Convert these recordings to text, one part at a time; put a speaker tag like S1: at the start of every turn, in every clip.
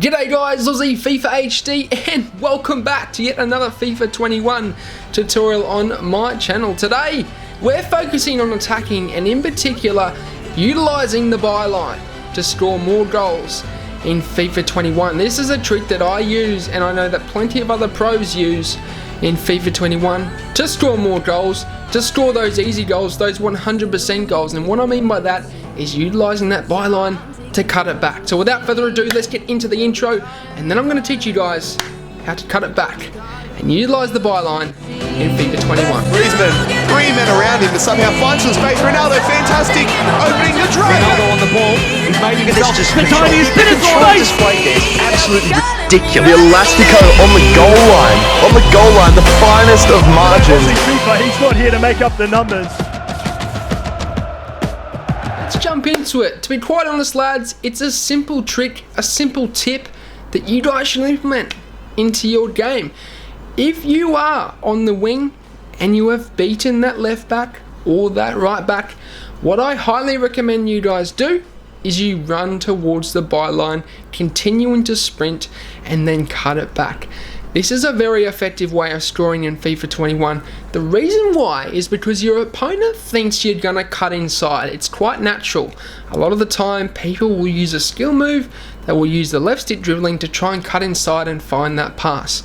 S1: G'day guys, Aussie FIFA HD, and welcome back to yet another FIFA 21 tutorial on my channel. Today, we're focusing on attacking and in particular, utilising the byline to score more goals in FIFA 21. This is a trick that I use and I know that plenty of other pros use in FIFA 21 to score more goals, to score those easy goals, those 100% goals. And what I mean by that is utilising that byline to cut it back. So without further ado, let's get into the intro, and then I'm going to teach you guys how to cut it back and utilise the byline in FIFA 21.
S2: Griezmann, 3 men around him to somehow find some space. Ronaldo, fantastic, opening the drive. Ronaldo on the ball, he's made himself the tiniest bit of space. Display there is absolutely ridiculous.
S3: The Elastico on the goal line, the finest of margins.
S4: He's not here to make up the numbers.
S1: Let's jump into it. To be quite honest, lads, it's a simple trick, a simple tip that you guys should implement into your game. If you are on the wing and you have beaten that left back or that right back, what I highly recommend you guys do is you run towards the byline, continuing to sprint, and then cut it back. This is a very effective way of scoring in FIFA 21. The reason why is because your opponent thinks you're going to cut inside. It's quite natural. A lot of the time, people will use a skill move, they will use the left stick dribbling to try and cut inside and find that pass.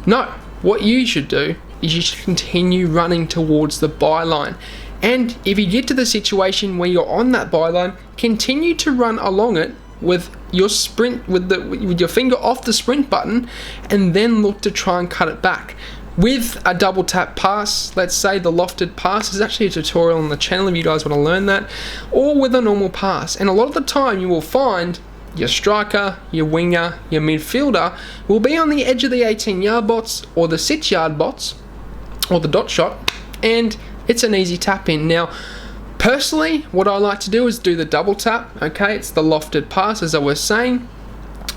S1: No, what you should do is you should continue running towards the byline. And if you get to the situation where you're on that byline, continue to run along it with your sprint, with your finger off the sprint button, and then look to try and cut it back with a double tap pass. Let's say the lofted pass is actually a tutorial on the channel if you guys want to learn that, or with a normal pass. And a lot of the time you will find your striker, your winger, your midfielder will be on the edge of the 18-yard box or the 6-yard box or the dot shot, and it's an easy tap in. Now personally, what I like to do is do the double tap. Okay, it's the lofted pass, as I was saying,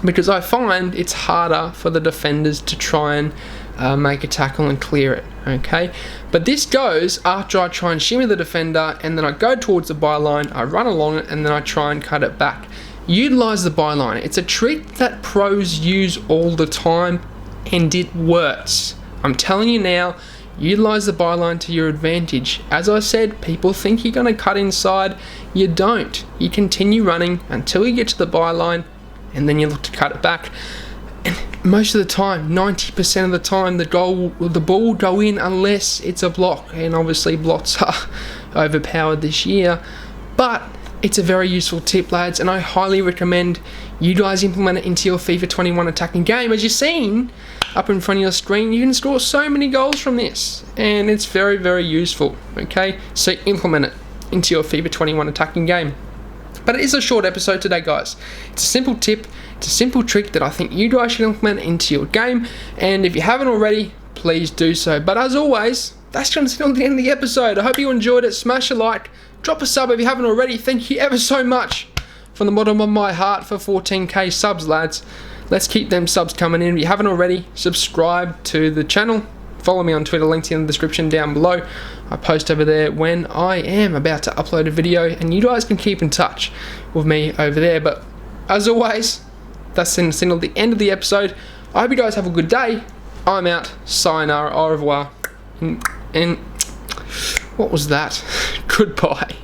S1: because I find it's harder for the defenders to try and make a tackle and clear it. Okay, but this goes after I try and shimmy the defender, and then I go towards the byline, I run along it, and then I try and cut it back. Utilize the byline. It's a trick that pros use all the time, and it works. I'm telling you now. Utilize the byline to your advantage. As I said, people think you're going to cut inside. You don't. You continue running until you get to the byline, and then you look to cut it back. And most of the time, 90% of the time, the ball will go in unless it's a block. And obviously blocks are overpowered this year. But it's a very useful tip, lads, and I highly recommend you guys implement it into your FIFA 21 attacking game. As you've seen up in front of your screen, you can score so many goals from this, and it's very, very useful. Okay, so implement it into your FIFA 21 attacking game. But it is a short episode today, guys. It's a simple tip, it's a simple trick that I think you guys should implement into your game, and if you haven't already, please do so. But as always, that's going to sit on the end of the episode. I hope you enjoyed it. Smash a like, drop a sub if you haven't already. Thank you ever so much from the bottom of my heart for 14k subs, lads. Let's keep them subs coming in. If you haven't already, subscribe to the channel. Follow me on Twitter, links in the description down below. I post over there when I am about to upload a video, and you guys can keep in touch with me over there. But as always, that's the end of the episode. I hope you guys have a good day. I'm out. Sayonara, au revoir. And what was that? Goodbye.